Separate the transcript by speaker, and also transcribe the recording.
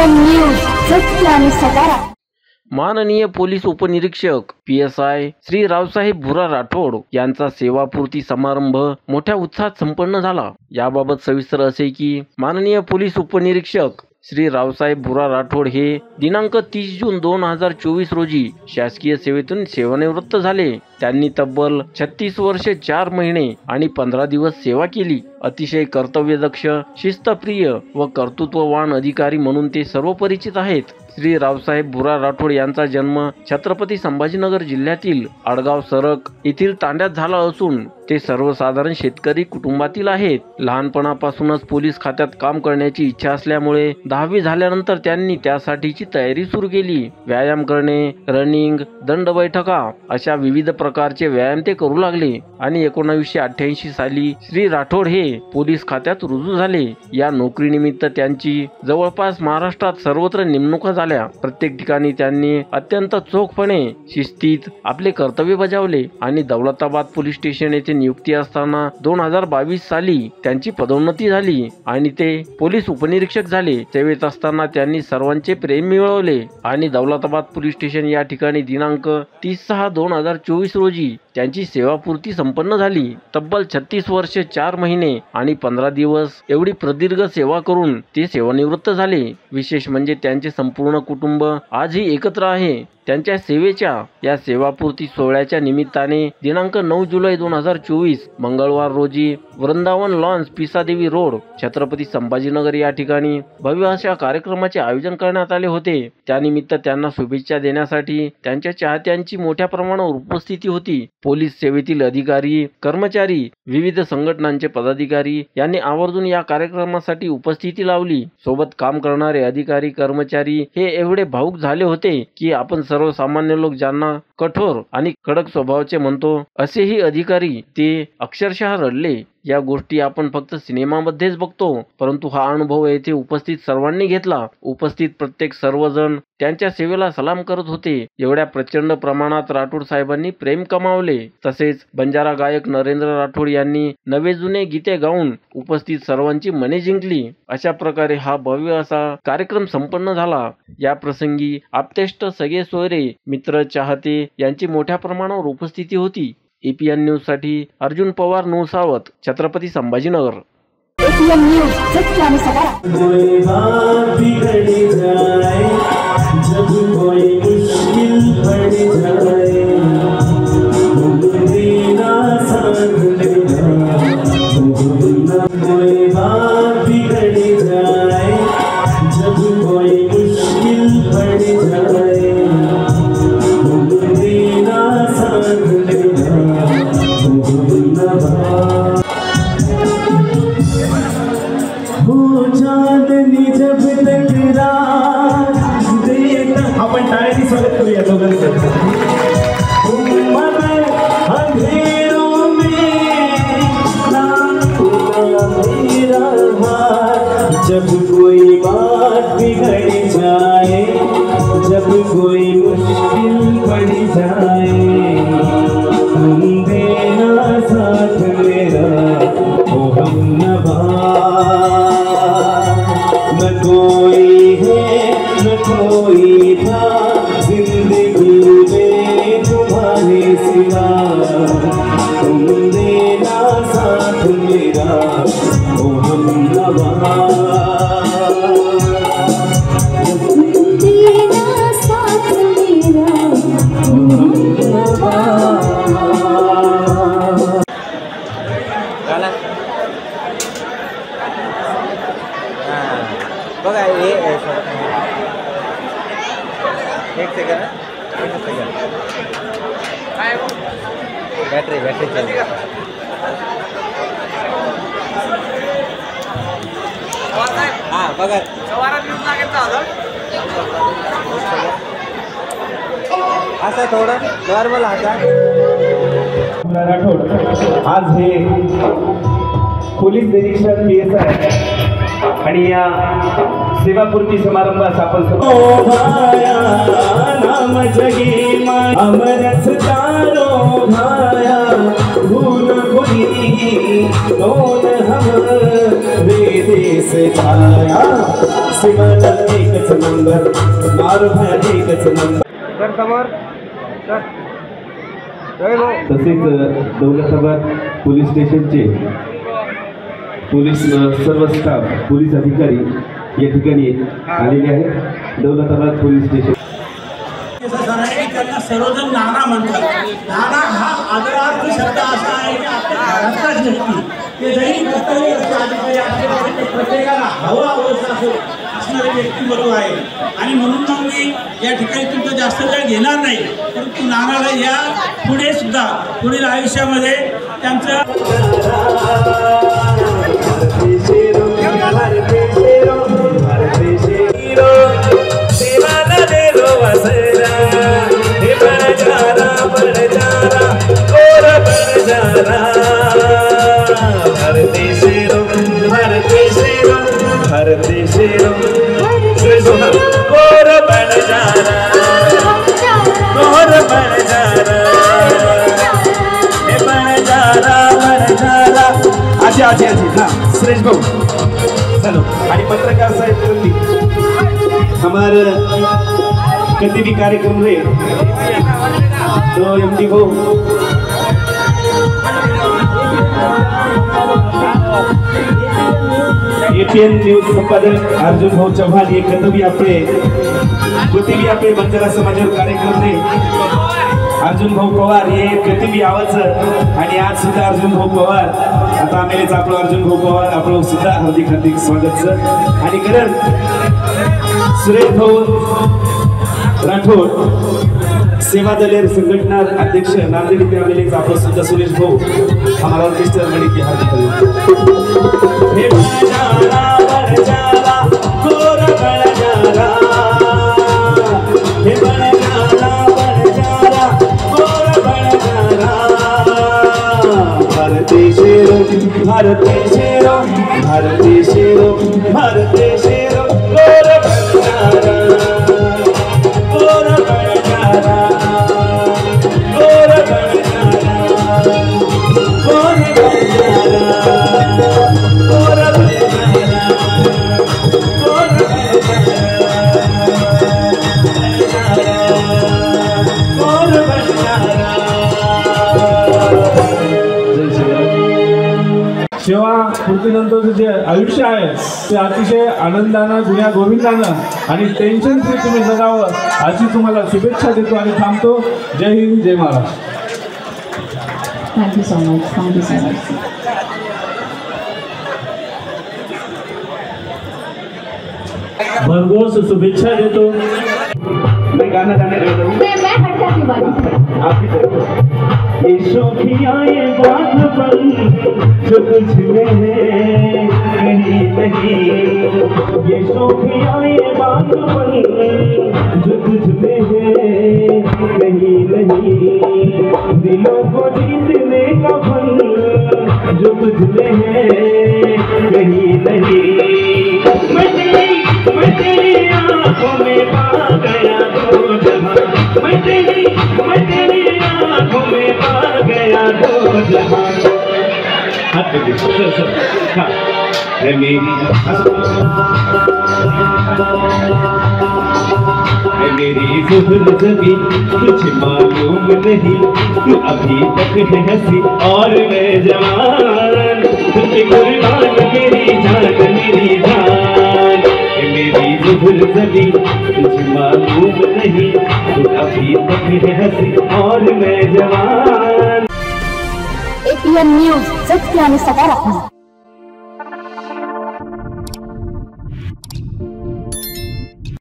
Speaker 1: APN news सत्य आणि सकारा।
Speaker 2: माननीय पोलीस उपनिरीक्षक PSI श्री रावसाहेब भुरा राठोड यांचा सेवापूर्ती समारंभ मोठ्या उत्साहात संपन्न झाला। याबाबत सविस्तर असे की माननीय पोलीस उपनिरीक्षक श्री रावसाहेब भुरा राठोड हे दिनांक 30 जून 2024 रोजी शासकीय सेवेतून सेवानिवृत्त झाले। त्यांनी तब्बल 36 वर्षे 4 महिने आणि 15 दिवस सेवा केली। अतिशय कर्तव्यदक्ष, शिस्तप्रिय व कर्तृत्ववान अधिकारी म्हणून ते सर्वपरिचित आहेत। श्री रावसाहेब भुरा राठोड यांचा जन्म छत्रपती संभाजीनगर जिल्ह्यातील आडगाव सरक येथील तांड्यात झाला असून ते सर्वसाधारण शेतकरी कुटुंबातील आहेत। लहानपणापासूनच पोलीस खात्यात काम करण्याची इच्छा असल्यामुळे 10वी झाल्यानंतर त्यांनी त्यासाठीची तयारी सुरू केली। व्यायाम करणे, रनिंग, दंड बैठका अशा विविध प्रकारचे व्यायाम ते करू लागले आणि 1988 साली श्री राठोड हे पोलीस खात्यात रुजू झाले। या नोकरीनिमित्त त्यांची जवळपास महाराष्ट्रात सर्वत्र नेमणुका झाल्या। प्रत्येक ठिकाणी त्यांनी अत्यंत चोखपणे, शिस्तीत आपले कर्तव्य बजावले आणि दौलताबाद पोलीस स्टेशन येथे नियुक्ती असताना 2022 साली त्यांची पदोन्नती झाली आणि ते पोलीस उपनिरीक्षक झाले। सेवेत असताना त्यांनी सर्वांचे प्रेम मिळवले आणि दौलताबाद पोलीस स्टेशन या ठिकाणी दिनांक 30/6/2024 रोजी त्यांची सेवापूर्ती संपन्न झाली। तब्बल 36 वर्षे 4 महिने आणि 15 दिवस एवढी प्रदीर्घ सेवा करून ते सेवानिवृत्त झाले। विशेष म्हणजे त्यांचे संपूर्ण कुटुंब आजही एकत्र आहे। त्यांच्या सेवेच्या या सेवापूर्ती सोहळ्याच्या निमित्ताने दिनांक 9 जुलै 2024 मंगळवार रोजी वृंदावन लॉन्स, पिसादेवी रोड, छत्रपती संभाजीनगर या ठिकाणी भव्य अशा कार्यक्रमाचे आयोजन करण्यात आले होते। त्यानिमित्त त्यांना शुभेच्छा देण्यासाठी त्यांच्या चाहत्यांची मोठ्या प्रमाणावर उपस्थिती होती। पोलीस सेवेतील अधिकारी, कर्मचारी, विविध संघटनांचे पदाधिकारी यांनी आवर्जून या कार्यक्रमासाठी उपस्थिती लावली। सोबत काम करणारे अधिकारी, कर्मचारी हे एवढे भावुक झाले होते की आपण सर्वसामान्य लोक ज्यांना कठोर आणि कडक स्वभावाचे म्हणतो असेही अधिकारी ते अक्षरशः रडले। या गोष्टी आपण फक्त सिनेमामध्येच बघतो, परंतु हा अनुभव येथे उपस्थित सर्वांनी घेतला। उपस्थित प्रत्येक सर्वजण त्यांच्या सेवेला सलाम करत होते। एवढ्या प्रचंड प्रमाणात राठोड साहेबांनी प्रेम कमावले। तसेच बंजारा गायक नरेंद्र राठोड यांनी नवे जुने गीते गाऊन उपस्थित सर्वांची मने जिंकली। अशा प्रकारे हा भव्य असा कार्यक्रम संपन्न झाला। या प्रसंगी आप्तेष्ट, सगळे सोयरे, मित्र, चाहते यांची मोठ्या प्रमाणावर उपस्थिती होती। एपीएन न्यूज साठी अर्जुन पवार, नौसावत, छत्रपती संभाजीनगर।
Speaker 1: एपीएन न्यूज सत्य आणि सकारा।
Speaker 3: आपण टाळ्यांनी स्वागत करूया दोघांचं। जब कोई बात बिगड़ जाए, जब कोई मुश्किल पड़ जाए, तुम देना साथ मेरा ओ हमनवा। न कोई है न कोई था जिंदगी में तुम्हारे सिवा, तुम देना साथ मेरा ओ हमनवा।
Speaker 4: बघा हे एक सेकंड बॅटरी हां बघा असं थोडं नॉर्मल हाता।
Speaker 3: राठोड आज हे पोलीस निरीक्षक PSI आणि या सेवापूर्ती समारंभास आपण नाम जगी अमरस तारो भाया भूल भुली कौन हम वे देश छाया सिमल एकच नंबर मारुफा एकच नंबर.
Speaker 4: सर समोर सर जय भाऊ.
Speaker 3: तसेच दौलताबाद पोलीस स्टेशनचे पोलीस सर्व स्टाफ पोलीस अधिकारी या ठिकाणी आलेले आहेत. दौलताबाद पोलीस स्टेशन
Speaker 5: त्यांना सर्वजण नाना म्हणतात. नाना हा आदरार्थ शब्द असा आहे की आपल्या घरातलाच व्यक्ती ते जरी कर्तव्य अधिकारी असले तरी प्रत्येकाला हवा हवंसं असणारे व्यक्तिमत्व आहे. आणि म्हणून मग मी या ठिकाणी तुमचा जास्त वेळ घेणार नाही, परंतु नानाला या पुढे सुद्धा पुढील आयुष्यामध्ये त्यांचं
Speaker 3: आजी सुरेश भाऊ चलो. आणि पत्रकार साहेब हमारे कभी भी कार्यक्रम रहे तो एमडी भाऊ एपीएन न्यूज संपादक अर्जुन भाऊ चव्हाण ये कभी भी आपले बंजारा समाजावर कार्यक्रम रहे अर्जुन भाऊ पवार हे कधी बी यावंच. आणि आज सुद्धा अर्जुन भाऊ पवार आता आम्हीच आपलं अर्जुन भाऊ पवार आपलं सुद्धा हार्दिक हार्दिक स्वागत. आणि कारण सुरेश भाऊ राठोड सेवा दलेर संघटना अध्यक्ष नांदेड इथे आलेले आपलं सुद्धा सुरेश भाऊ हमारा ऑर्केस्ट्रा मणि की हार्दिक भारती शेरो भारती शेरो भारती शेरो गोर बंजारा गोर बंजारा गोर बंजारा गोर बंजारा गोर बंजारा गोर बंजारा
Speaker 6: सेवा पूर्तीनंतरचं जे आयुष्य आहे ते अतिशय आनंदानं गुण्या गोविंदानं आणि टेन्शन फ्री तुम्ही जगावं अशी तुम्हाला शुभेच्छा देतो आणि थांबतो. जय हिंद जय Maharashtra.
Speaker 1: Thank you so much. Thank you so much.
Speaker 6: भरघोस शुभेच्छा देतो.
Speaker 3: मैं गाना गाने लगा हूँ.
Speaker 1: मैं हट जाती बारी.
Speaker 3: आप ही करो. ये शोखियाँ ये बात बन जो तुझ में है कहीं नहीं. ये शोखियाँ ये बात बन जो तुझ में है कहीं नहीं. दिलों को जीतने का फन जो तुझ में है कहीं नहीं. मैं तेरी आँखों में पा गया दो जहां. मैं तेरी आँखों में पा गया दो जहां. हाथ पे सर हाँ है मेरी जुल्म जबी तुझे मालूम नहीं. तू अभी तक है हंसी और मैं जवान. तुझे कुर्बान मेरी जान मेरी जान. मेरी जुल्म जबी तुझे मालूम नहीं. तू अभी तक है हंसी और मैं जवान.
Speaker 1: एपीएन न्यूज सत्य आणि सकारात्मक.